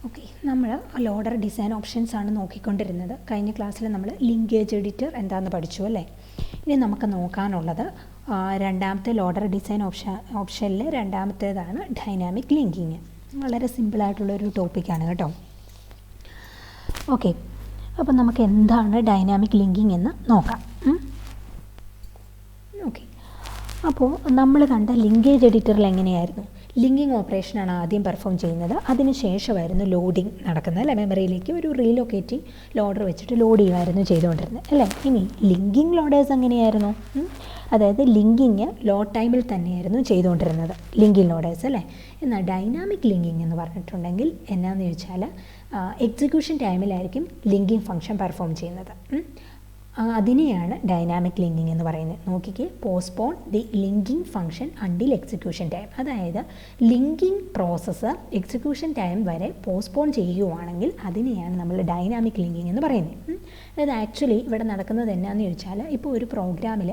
Okay, നമ്മൾ loader design options ആണ് നോക്കിക്കൊണ്ടിരുന്നത്. കഴിഞ്ഞ ക്ലാസ്സിൽ നമ്മൾ ലിങ്കേജ് എഡിറ്റർ എന്താണെന്ന് പഠിച്ചു അല്ലേ. ഇനി നമുക്ക് നോക്കാനുള്ളത് രണ്ടാമത്തെ ലോഡർ ഡിസൈൻ ഓപ്ഷനിൽ രണ്ടാമത്തേതാണ് ഡൈനാമിക് ലിങ്കിങ്. വളരെ സിമ്പിളായിട്ടുള്ളൊരു ടോപ്പിക്കാണ് കേട്ടോ. ഓക്കെ, അപ്പോൾ നമുക്ക് എന്താണ് ഡൈനാമിക് ലിങ്കിങ് എന്ന് നോക്കാം. ഓക്കെ, അപ്പോൾ നമ്മൾ കണ്ട ലിങ്കേജ് എഡിറ്ററിൽ എങ്ങനെയായിരുന്നു? ലിങ്കിങ് ഓപ്പറേഷനാണ് ആദ്യം പെർഫോം ചെയ്യുന്നത്. അതിന് ശേഷമായിരുന്നു ലോഡിങ് നടക്കുന്നത് അല്ലേ. മെമ്മറിയിലേക്ക് ഒരു റീലൊക്കേറ്റിംഗ് ലോഡർ വെച്ചിട്ട് ലോഡ് ചെയ്യുമായിരുന്നു ചെയ്തുകൊണ്ടിരുന്നത് അല്ലേ. ഇനി ലിങ്കിങ് ലോഡേഴ്സ് എങ്ങനെയായിരുന്നു? അതായത് ലിങ്കിങ് ലോഡ് ടൈമിൽ തന്നെയായിരുന്നു ചെയ്തുകൊണ്ടിരുന്നത് ലിങ്കിങ് ലോഡേഴ്സ് അല്ലേ. എന്നാൽ ഡൈനാമിക് ലിങ്കിങ് എന്ന് പറഞ്ഞിട്ടുണ്ടെങ്കിൽ എന്നാന്ന് ചോദിച്ചാൽ എക്സിക്യൂഷൻ ടൈമിലായിരിക്കും ലിങ്കിങ് ഫംഗ്ഷൻ പെർഫോം ചെയ്യുന്നത്. അതിനെയാണ് ഡൈനാമിക് ലിങ്കിങ് എന്ന് പറയുന്നത്. നോക്കിക്കേ, postpone the linking function until execution time. അതായത് ലിങ്കിങ് പ്രോസസ്സ് എക്സിക്യൂഷൻ ടൈം വരെ പോസ്റ്റ്പോൺ ചെയ്യുകയാണെങ്കിൽ അതിനെയാണ് നമ്മൾ ഡൈനാമിക് ലിങ്കിങ് എന്ന് പറയുന്നത്. അതായത് ആക്ച്വലി ഇവിടെ നടക്കുന്നത് എന്നാന്ന് ചോദിച്ചാൽ, ഇപ്പോൾ ഒരു പ്രോഗ്രാമിൽ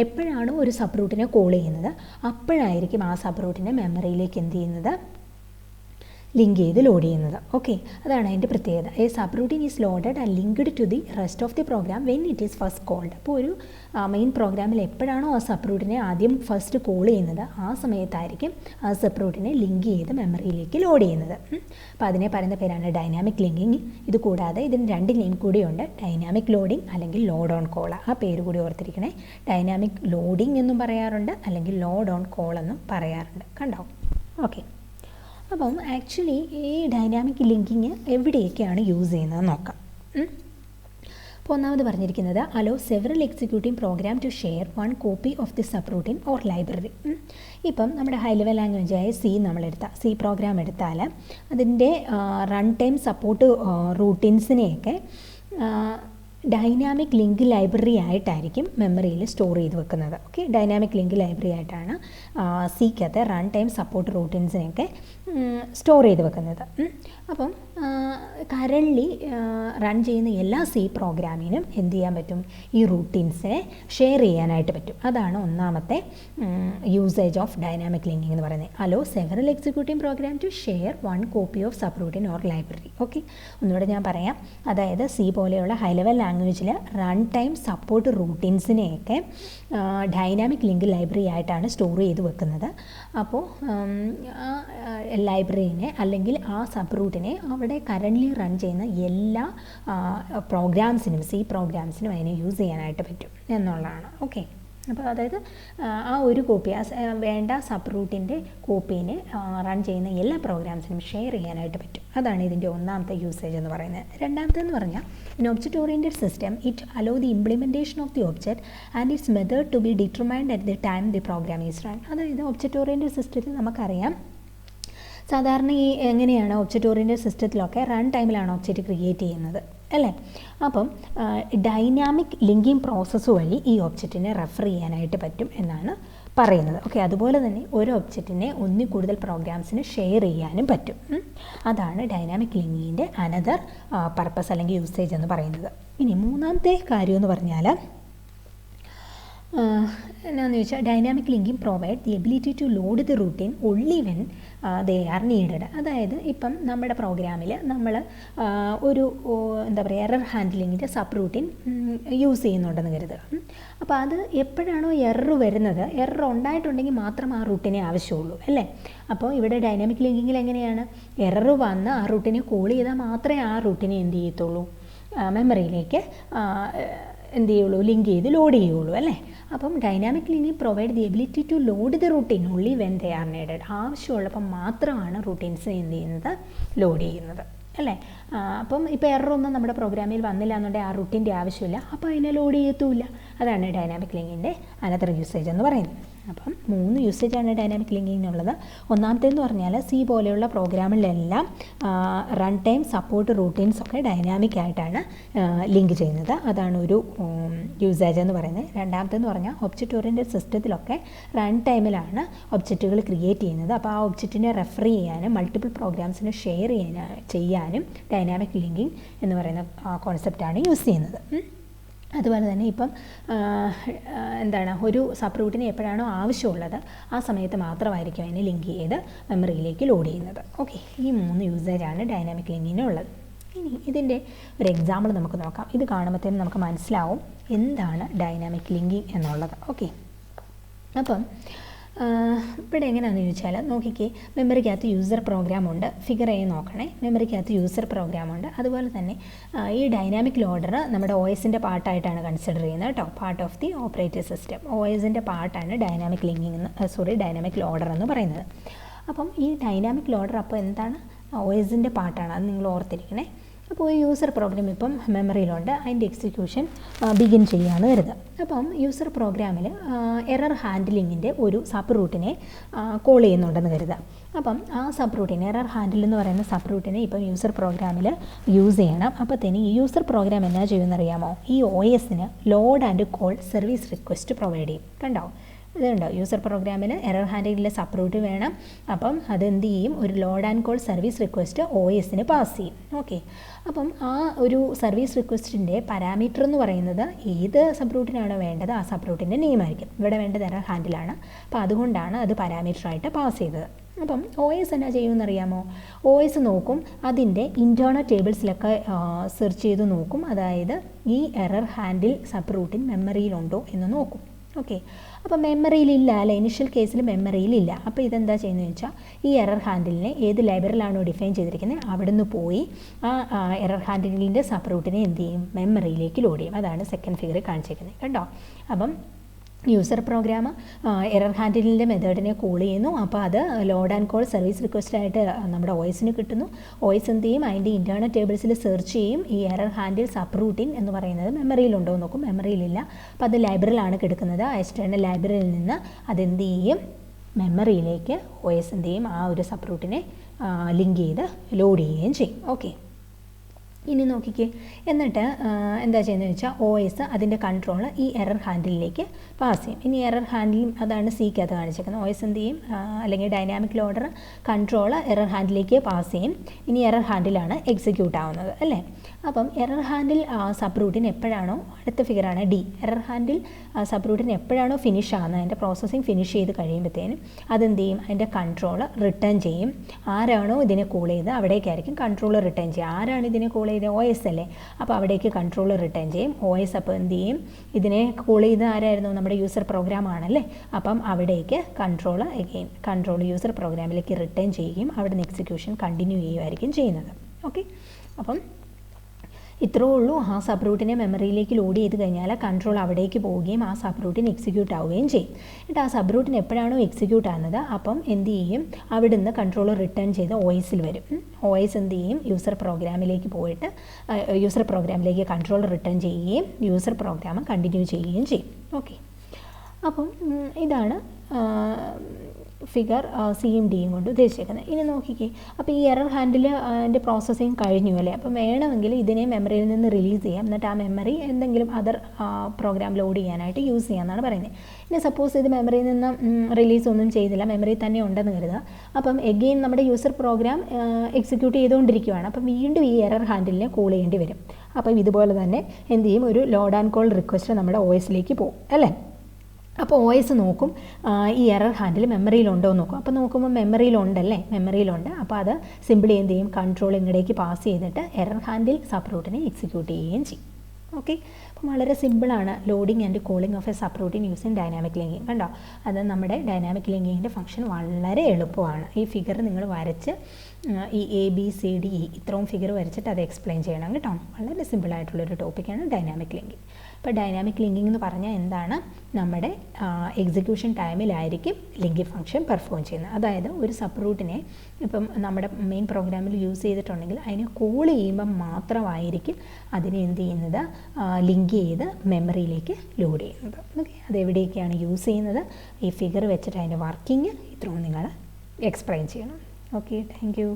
എപ്പോഴാണോ ഒരു സബ് റൂട്ടിനെ കോൾ ചെയ്യുന്നത് അപ്പോഴായിരിക്കും ആ സബ് റൂട്ടിനെ മെമ്മറിയിലേക്ക് എന്ത് ചെയ്യുന്നത്, ലിങ്ക് ചെയ്ത് ലോഡ് ചെയ്യുന്നത്. ഓക്കെ, അതാണ് അതിൻ്റെ പ്രത്യേകത. A subroutine is loaded and linked to the rest of the program when it is first called. അപ്പോൾ ഒരു മെയിൻ പ്രോഗ്രാമിൽ എപ്പോഴാണോ ആ സബ് റൂട്ടിനെ ആദ്യം ഫസ്റ്റ് കോൾ ചെയ്യുന്നത് ആ സമയത്തായിരിക്കും ആ സബ് റൂട്ടിനെ ലിങ്ക് ചെയ്ത് മെമ്മറിയിലേക്ക് ലോഡ് ചെയ്യുന്നത്. അപ്പോൾ അതിനെ പറയുന്ന പേരാണ് ഡൈനാമിക് ലിങ്കിങ്. ഇത് കൂടാതെ ഇതിന് രണ്ട് നെയിം കൂടിയുണ്ട്, ഡൈനാമിക് ലോഡിങ് അല്ലെങ്കിൽ ലോഡ് ഓൺ കോൾ. ആ പേര് കൂടി ഓർത്തിരിക്കണേ. ഡൈനാമിക് ലോഡിങ് എന്നും പറയാറുണ്ട് അല്ലെങ്കിൽ ലോഡ് ഓൺ കോൾ എന്നും പറയാറുണ്ട്. കണ്ടോ? ഓക്കെ, അപ്പം ആക്ച്വലി ഈ ഡൈനാമിക് ലിങ്കിങ് എവിടെയൊക്കെയാണ് യൂസ് ചെയ്യുന്നത് നോക്കാം. അപ്പോൾ ഒന്നാമത് പറഞ്ഞിരിക്കുന്നത് allow several executing program to share one copy of the subroutine or library. ഇപ്പം നമ്മുടെ ഹൈ ലെവൽ ലാംഗ്വേജായ സി പ്രോഗ്രാം എടുത്താൽ അതിൻ്റെ റൺ ടൈം സപ്പോർട്ട് റൂട്ടീൻസിനെയൊക്കെ ഡൈനാമിക് ലിങ്ക് ലൈബ്രറി ആയിട്ടായിരിക്കും മെമ്മറിയിൽ സ്റ്റോർ ചെയ്ത് വെക്കുന്നത്. ഓക്കെ, ഡൈനാമിക് ലിങ്ക് ലൈബ്രറി ആയിട്ടാണ് സിക്കകത്ത് റൺ ടൈം സപ്പോർട്ട് റൂട്ടീൻസിനെയൊക്കെ സ്റ്റോർ ചെയ്ത് വെക്കുന്നത്. അപ്പം കറൻലി റൺ ചെയ്യുന്ന എല്ലാ സി പ്രോഗ്രാമിനും എന്ത് ചെയ്യാൻ പറ്റും, ഈ റൂട്ടീൻസിനെ ഷെയർ ചെയ്യാനായിട്ട് പറ്റും. അതാണ് ഒന്നാമത്തെ യൂസേജ് ഓഫ് ഡൈനാമിക് ലിങ്കിങ് എന്ന് പറയുന്നത്. Allow several executing program to share one copy of subroutine or library. Okay, ഒന്നുകൂടെ ഞാൻ പറയാം. അതായത് സി പോലെയുള്ള ഹൈ ലെവൽ ലാംഗ്വേജിൽ റൺ ടൈം സപ്പോർട്ട് റൂട്ടീൻസിനെയൊക്കെ ഡൈനാമിക് ലിങ്ക് ലൈബ്രറി ആയിട്ടാണ് സ്റ്റോർ ചെയ്ത് വെക്കുന്നത്. അപ്പോൾ ലൈബ്രറീനെ അല്ലെങ്കിൽ ആ സബ് റൂട്ടിനെ അവിടെ കറൻ്റ്ലി റൺ ചെയ്യുന്ന എല്ലാ പ്രോഗ്രാംസിനും സി പ്രോഗ്രാംസിനും അതിനെ യൂസ് ചെയ്യാനായിട്ട് പറ്റും എന്നുള്ളതാണ്. ഓക്കെ, അപ്പോൾ അതായത് ആ ഒരു കോപ്പി വേണ്ട സബ് റൂട്ടിൻ്റെ കോപ്പീനെ റൺ ചെയ്യുന്ന എല്ലാ പ്രോഗ്രാംസിനും ഷെയർ ചെയ്യാനായിട്ട് പറ്റും. അതാണ് ഇതിൻ്റെ ഒന്നാമത്തെ യൂസേജ് എന്ന് പറയുന്നത്. രണ്ടാമത്തെന്ന് പറഞ്ഞാൽ in object oriented system it allow the implementation of the object and its method to be determined at the time the program is run. അതായത് ഒബ്ജക്റ്റ് ഓറിയൻറ്റഡ് സിസ്റ്റത്തിൽ നമുക്കറിയാം സാധാരണ ഈ എങ്ങനെയാണ് ഒബ്ജക്റ്റ് ഓറിയൻറ്റഡ് സിസ്റ്റത്തിലൊക്കെ റൺ ടൈമിലാണ് ഒബ്ജക്റ്റ് ക്രിയേറ്റ് ചെയ്യുന്നത് അല്ലേ. അപ്പം ഡൈനാമിക് ലിങ്കിങ് പ്രോസസ്സ് വഴി ഈ ഒബ്ജക്റ്റിനെ റെഫർ ചെയ്യാനായിട്ട് പറ്റും എന്നാണ് പറയുന്നത്. ഓക്കെ, അതുപോലെ തന്നെ ഒരു ഒബ്ജക്റ്റിനെ ഒന്നിൽ കൂടുതൽ പ്രോഗ്രാംസിന് ഷെയർ ചെയ്യാനും പറ്റും. അതാണ് ഡൈനാമിക് ലിങ്കിങ്ങിൻ്റെ അനദർ പർപ്പസ് അല്ലെങ്കിൽ യൂസേജ് എന്ന് പറയുന്നത്. ഇനി മൂന്നാമത്തെ കാര്യം എന്ന് പറഞ്ഞാൽ എന്നാന്ന് ചോദിച്ചാൽ dynamic linking provide the ability to load the routine only when they are needed. അതായത് ഇപ്പം നമ്മുടെ പ്രോഗ്രാമിൽ നമ്മൾ ഒരു എന്താ പറയുക എറർ ഹാൻഡ്ലിങ്ങിൻ്റെ സബ് റൂട്ടീൻ യൂസ് ചെയ്യുന്നുണ്ടെന്ന് കരുതുക. അപ്പോൾ അത് എപ്പോഴാണോ എറർ വരുന്നത്, എറർ ഉണ്ടായിട്ടുണ്ടെങ്കിൽ മാത്രം ആ റൂട്ടിനെ ആവശ്യമുള്ളൂ അല്ലേ. അപ്പോൾ ഇവിടെ ഡൈനാമിക് ലിങ്കിങ്ങിൽ എങ്ങനെയാണ്, എറർ വന്ന് ആ റൂട്ടിനെ കോൾ ചെയ്താൽ മാത്രമേ ആ റൂട്ടിനെ എന്ത് ചെയ്യത്തുള്ളൂ, മെമ്മറിയിലേക്ക് എന്ത് ചെയ്യുള്ളൂ, ലിങ്ക് ചെയ്ത് ലോഡ് ചെയ്യുള്ളൂ അല്ലേ. അപ്പം dynamic linking provide the ability to load the routine only when they are needed. ആവശ്യമുള്ളപ്പം മാത്രമാണ് റൂട്ടീൻസിനെ എന്ത് ചെയ്യുന്നത്, ലോഡ് ചെയ്യുന്നത് അല്ലേ. അപ്പം ഇപ്പോൾ എററൊന്നും നമ്മുടെ പ്രോഗ്രാമിൽ വന്നില്ല എന്നുണ്ടെങ്കിൽ ആ റൂട്ടീൻ്റെ ആവശ്യമില്ല, അപ്പോൾ അതിനെ ലോഡ് ചെയ്യത്തുമില്ല. അതാണ് ഡൈനാമിക് ലിങ്കിങ്ങിൻ്റെ അനദർ യൂസേജ് എന്ന് പറയുന്നത്. അപ്പം 3 യൂസേജാണ് ഡൈനാമിക് ലിങ്കിങ്ങിനുള്ളത്. ഒന്നാമത്തേന്ന് പറഞ്ഞാൽ സി പോലെയുള്ള പ്രോഗ്രാമിലെല്ലാം റൺ ടൈം സപ്പോർട്ട് റൂട്ടീൻസൊക്കെ ഡൈനാമിക് ആയിട്ടാണ് ലിങ്ക് ചെയ്യുന്നത്. അതാണ് ഒരു യൂസേജ് എന്ന് പറയുന്നത്. രണ്ടാമത്തെന്ന് പറഞ്ഞാൽ ഒബ്ജക്റ്റ് ഓറിയൻറ്റഡ് സിസ്റ്റത്തിലൊക്കെ റൺ ടൈമിലാണ് ഒബ്ജക്റ്റുകൾ ക്രിയേറ്റ് ചെയ്യുന്നത്. അപ്പോൾ ആ ഒബ്ജക്റ്റിനെ റെഫർ ചെയ്യാനും മൾട്ടിപ്പിൾ പ്രോഗ്രാംസിന് ഷെയർ ചെയ്യാനും ഡൈനാമിക് ലിങ്കിങ് എന്ന് പറയുന്ന കോൺസെപ്റ്റാണ് യൂസ് ചെയ്യുന്നത്. അതുപോലെ തന്നെ ഇപ്പം എന്താണ് ഒരു സബ് റൂട്ടിന് എപ്പോഴാണോ ആവശ്യമുള്ളത് ആ സമയത്ത് മാത്രമായിരിക്കും അതിനെ ലിങ്ക് ചെയ്ത് മെമ്മറിയിലേക്ക് ലോഡ് ചെയ്യുന്നത്. ഓക്കെ, ഈ 3 യൂസേജാണ് ഡൈനാമിക് ലിങ്കിനുള്ളത്. ഇനി ഇതിൻ്റെ ഒരു എക്സാമ്പിൾ നമുക്ക് നോക്കാം. ഇത് കാണുമ്പോഴത്തേനും നമുക്ക് മനസ്സിലാവും എന്താണ് ഡൈനാമിക് ലിങ്കിങ് എന്നുള്ളത്. ഓക്കെ, അപ്പം ഇവിടെ എങ്ങനെയാണെന്ന് ചോദിച്ചാൽ നോക്കിക്കേ, മെമ്മറിക്കകത്ത് യൂസർ പ്രോഗ്രാം ഉണ്ട്. ഫിഗർ എ നോക്കണേ, മെമ്മറിക്കകത്ത് യൂസർ പ്രോഗ്രാം ഉണ്ട്. അതുപോലെ തന്നെ ഈ ഡൈനാമിക് ലോഡർ നമ്മുടെ ഒ എസിൻ്റെ പാർട്ടായിട്ടാണ് കൺസിഡർ ചെയ്യുന്നത് കേട്ടോ. Part of the operating system O എസിൻ്റെ പാർട്ടാണ് ഡൈനാമിക് ലിങ്കിങ് ഡൈനാമിക് ലോഡർ എന്ന് പറയുന്നത്. അപ്പം ഈ ഡൈനാമിക് ലോഡർ അപ്പോൾ എന്താണ്, ഒ എസിൻ്റെ പാർട്ടാണ്, അത് നിങ്ങൾ ഓർത്തിരിക്കണേ. അപ്പോൾ ഈ യൂസർ പ്രോഗ്രാം ഇപ്പം മെമ്മറിയിലുണ്ട്, അതിൻ്റെ എക്സിക്യൂഷൻ ബിഗിൻ ചെയ്യുകയാണ് വരുന്നത്. അപ്പം യൂസർ പ്രോഗ്രാമിൽ എറർ ഹാൻഡിലിങ്ങിൻ്റെ ഒരു സബ് റൂട്ടിനെ കോൾ ചെയ്യുന്നുണ്ടെന്ന് കരുതുക. അപ്പം ആ സബ് റൂട്ടിനെ, എറർ ഹാൻഡിൽ എന്ന് പറയുന്ന സബ് റൂട്ടിനെ ഇപ്പം യൂസർ പ്രോഗ്രാമിൽ യൂസ് ചെയ്യണം. അപ്പോൾ തന്നെ ഈ യൂസർ പ്രോഗ്രാം എന്നാ ചെയ്യുമെന്നറിയാമോ, ഈ ഒ എസിന് load and call service request provide ചെയ്യും. കണ്ടോ, ഇതുണ്ടോ, യൂസർ പ്രോഗ്രാമിൽ എറർ ഹാൻഡിലിലെ സബ് റൂട്ട് വേണം. അപ്പം അതെന്ത് ചെയ്യും, ഒരു load and call service request O എസിന് പാസ് ചെയ്യും. ഓക്കെ, അപ്പം ആ ഒരു സർവീസ് റിക്വസ്റ്റിൻ്റെ പാരാമീറ്റർ എന്ന് പറയുന്നത് ഏത് സബ് റൂട്ടിനാണോ വേണ്ടത് ആ സബ് റൂട്ടിൻ്റെ നെയിം ആയിരിക്കും. ഇവിടെ വേണ്ടത് എറർ ഹാൻഡിലാണ്, അപ്പോൾ അതുകൊണ്ടാണ് അത് പാരാമീറ്ററായിട്ട് പാസ് ചെയ്തത്. അപ്പം ഒ എസ് എന്നാ ചെയ്യുമെന്നറിയാമോ, ഒ എസ് നോക്കും, അതിൻ്റെ ഇൻറ്റേർണൽ ടേബിൾസിലൊക്കെ സെർച്ച് ചെയ്ത് നോക്കും. അതായത് ഈ എറർ ഹാൻഡിൽ സബ് റൂട്ടിൻ മെമ്മറിയിലുണ്ടോ എന്ന് നോക്കും. ഓക്കെ, അപ്പോൾ മെമ്മറിയിലില്ല അല്ലേ, ഇനിഷ്യൽ കേസിൽ മെമ്മറിയിലില്ല. അപ്പോൾ ഇതെന്താ ചെയ്യുന്നത് വെച്ചാൽ ഈ എറർ ഹാൻഡിലിനെ ഏത് ലൈബ്രറിയിലാണോ ഡിഫൈൻ ചെയ്തിരിക്കുന്നത് അവിടെ നിന്ന് പോയി ആ എറർ ഹാൻഡിലിൻ്റെ സബ് റൂട്ടിനെ എന്ത് ചെയ്യും, മെമ്മറിയിലേക്ക് ലോഡ് ചെയ്യും. അതാണ് സെക്കൻഡ് ഫിഗറിൽ കാണിച്ചിരിക്കുന്നത് കേട്ടോ. അപ്പം യൂസർ പ്രോഗ്രാം എറർ ഹാൻഡിലിൻ്റെ മെത്തേഡിനെ കോൾ ചെയ്യുന്നു. അപ്പോൾ അത് ലോഡ് ആൻഡ് കോൾ സർവീസ് റിക്വസ്റ്റായിട്ട് നമ്മുടെ ഒ എസിന് കിട്ടുന്നു. ഒ എസ് എന്ത് ചെയ്യും, അതിൻ്റെ ഇൻറ്റേർണൽ ടേബിൾസിൽ സെർച്ച് ചെയ്യും. ഈ എറർ ഹാൻഡിൽ സബ് റൂട്ടിൻ എന്ന് പറയുന്നത് മെമ്മറിയിലുണ്ടോ എന്ന് നോക്കും, മെമ്മറിയിലില്ല. അപ്പോൾ അത് ലൈബ്രറിയിലാണ് കിടക്കുന്നത്. എക്സ്റ്റേണൽ ലൈബ്രറിയിൽ നിന്ന് അതെന്ത് ചെയ്യും, മെമ്മറിയിലേക്ക് ഒ എസ് എന്ത് ചെയ്യും, ആ ഒരു സബ് റൂട്ടിനെ ലിങ്ക് ചെയ്ത് ലോഡ് ചെയ്യുകയും ചെയ്യും. ഓക്കെ, ഇനി നോക്കിക്കേ, എന്നിട്ട് എന്താ ചെയ്യുന്നത് വെച്ചാൽ ഒ എസ് അതിൻ്റെ കൺട്രോൾ ഈ എറർ ഹാൻഡിലിലേക്ക് പാസ് ചെയ്യും. ഇനി എറർ ഹാൻഡിലും അതാണ് സിക്കകത്ത് കാണിച്ചേക്കുന്നത്. ഒ എസ് എന്ത് ചെയ്യും, അല്ലെങ്കിൽ ഡൈനാമിക് ലോഡർ കൺട്രോൾ എറർ ഹാൻഡിലേക്ക് പാസ് ചെയ്യും. ഇനി എറർ ഹാൻഡിലാണ് എക്സിക്യൂട്ട് ആവുന്നത് അല്ലേ. അപ്പം എറർ ഹാൻഡിൽ സബ് റൂട്ടിൻ എപ്പോഴാണോ, അടുത്ത ഫിഗറാണ് D, error handle subroutine എപ്പോഴാണോ ഫിനിഷ് ആകുന്നത്, അതിൻ്റെ പ്രോസസ്സിങ് ഫിനിഷ് ചെയ്ത് കഴിയുമ്പോഴത്തേനും അതെന്ത് ചെയ്യും, അതിൻ്റെ കൺട്രോൾ റിട്ടേൺ ചെയ്യും. ആരാണോ ഇതിനെ കോൾ ചെയ്ത് അവിടേക്കായിരിക്കും കൺട്രോൾ റിട്ടേൺ ചെയ്യുക. ആരാണ് ഇതിനെ കോൾ ചെയ്ത്, ഒ എസ് അല്ലേ, അപ്പോൾ അവിടേക്ക് കൺട്രോൾ റിട്ടേൺ ചെയ്യും. ഒ എസ് അപ്പോൾ എന്ത് ചെയ്യും, ഇതിനെ കോൾ ചെയ്ത് ആരായിരുന്നു, നമ്മുടെ യൂസർ പ്രോഗ്രാം ആണല്ലേ. അപ്പം അവിടേക്ക് കൺട്രോൾ യൂസർ പ്രോഗ്രാമിലേക്ക് റിട്ടേൺ ചെയ്യുകയും അവിടെ നിന്ന് എക്സിക്യൂഷൻ കണ്ടിന്യൂ ചെയ്യുമായിരിക്കും ചെയ്യുന്നത്. ഓക്കെ, അപ്പം ഇത്രേ ഉള്ളൂ. ആ സബ് റൂട്ടിനെ മെമ്മറിയിലേക്ക് ലോഡ് ചെയ്ത് കഴിഞ്ഞാൽ കൺട്രോൾ അവിടേക്ക് പോവുകയും ആ സബ് റൂട്ടിന് എക്സിക്യൂട്ട് ആവുകയും ചെയ്യും. എന്നിട്ട് ആ സബ് റൂട്ടിന് എപ്പോഴാണോ എക്സിക്യൂട്ട് ആകുന്നത് അപ്പം എന്ത് ചെയ്യും, അവിടെ നിന്ന് കൺട്രോൾ റിട്ടേൺ ചെയ്ത് ഒ എസിൽ വരും. ഒ എസ് എന്ത് ചെയ്യും, യൂസർ പ്രോഗ്രാമിലേക്ക് പോയിട്ട് യൂസർ പ്രോഗ്രാമിലേക്ക് കൺട്രോൾ റിട്ടേൺ ചെയ്യുകയും യൂസർ പ്രോഗ്രാം കണ്ടിന്യൂ ചെയ്യുകയും ചെയ്യും. ഓക്കെ, അപ്പം ഇതാണ് ഫിഗർ സിയും ഡിയും കൊണ്ട് ഉദ്ദേശിക്കുന്നത്. ഇനി നോക്കിക്കേ, അപ്പോൾ ഈ എറർ ഹാൻഡിൽ അതിൻ്റെ പ്രോസസ്സിങ് കഴിഞ്ഞു അല്ലേ. അപ്പം വേണമെങ്കിൽ ഇതിനെ മെമ്മറിയിൽ നിന്ന് റിലീസ് ചെയ്യാം, എന്നിട്ട് ആ മെമ്മറി എന്തെങ്കിലും അതർ പ്രോഗ്രാം ലോഡ് ചെയ്യാനായിട്ട് യൂസ് ചെയ്യാമെന്നാണ് പറയുന്നത്. ഇനി സപ്പോസ് ഇത് മെമ്മറിയിൽ നിന്ന് റിലീസ് ഒന്നും ചെയ്തില്ല, മെമ്മറി തന്നെ ഉണ്ടെന്ന് കരുതുക. അപ്പം എഗെയിൻ നമ്മുടെ യൂസർ പ്രോഗ്രാം എക്സിക്യൂട്ട് ചെയ്തുകൊണ്ടിരിക്കുകയാണ്. അപ്പം വീണ്ടും ഈ എറർ ഹാൻഡിലിനെ കോൾ ചെയ്യേണ്ടി വരും. അപ്പം ഇതുപോലെ തന്നെ എന്ത് ചെയ്യും, ഒരു ലോഡ് ആൻഡ് കോൾ റിക്വസ്റ്റ് നമ്മുടെ ഒ എസിലേക്ക് പോകും അല്ലേ. അപ്പോൾ ഒ എസ് നോക്കും ഈ എറർ ഹാൻഡിൽ മെമ്മറിയിലുണ്ടോ എന്ന് നോക്കും. അപ്പോൾ നോക്കുമ്പോൾ മെമ്മറിയിലുണ്ടല്ലേ, മെമ്മറിയിലുണ്ട്. അപ്പോൾ അത് സിമ്പിളി എന്ത് ചെയ്യും, കൺട്രോൾ ഇങ്ങടേക്ക് പാസ് ചെയ്തിട്ട് എറർ ഹാൻഡിൽ സബ് റൂട്ടിനെ എക്സിക്യൂട്ട് ചെയ്യുകയും ചെയ്യും. ഓക്കെ, അപ്പം വളരെ സിമ്പിളാണ് loading and calling of A sub routine using dynamic linking. കണ്ടോ, അത് നമ്മുടെ ഡൈനാമിക് ലിങ്കിങ്ങിൻ്റെ ഫംഗ്ഷൻ വളരെ എളുപ്പമാണ്. ഈ ഫിഗർ നിങ്ങൾ വരച്ച് ഈ A B C D E ഇത്രയും ഫിഗർ വരച്ചിട്ട് അത് എക്സ്പ്ലെയിൻ ചെയ്യണം കേട്ടോ. വളരെ സിമ്പിളായിട്ടുള്ളൊരു ടോപ്പിക്കാണ് ഡൈനാമിക് ലിങ്കിങ്. ഇപ്പോൾ ഡൈനാമിക് ലിങ്കിങ് എന്ന് പറഞ്ഞാൽ എന്താണ്, നമ്മുടെ എക്സിക്യൂഷൻ ടൈമിലായിരിക്കും ലിങ്കിങ് ഫംഗ്ഷൻ പെർഫോം ചെയ്യുന്നത്. അതായത് ഒരു സബ് റൂട്ടിനെ ഇപ്പം നമ്മുടെ മെയിൻ പ്രോഗ്രാമിൽ യൂസ് ചെയ്തിട്ടുണ്ടെങ്കിൽ അതിനെ കോൾ ചെയ്യുമ്പം മാത്രമായിരിക്കും അതിനെ എന്ത് ചെയ്യുന്നത്, ലിങ്ക് ചെയ്ത് മെമ്മറിയിലേക്ക് ലോഡ് ചെയ്യുന്നത്. ഓക്കെ, അതെവിടെയൊക്കെയാണ് യൂസ് ചെയ്യുന്നത്, ഈ ഫിഗർ വെച്ചിട്ട് അതിൻ്റെ വർക്കിംഗ് ഇത്രയും നിങ്ങൾ എക്സ്പ്ലെയിൻ ചെയ്യണം. Okay, thank you.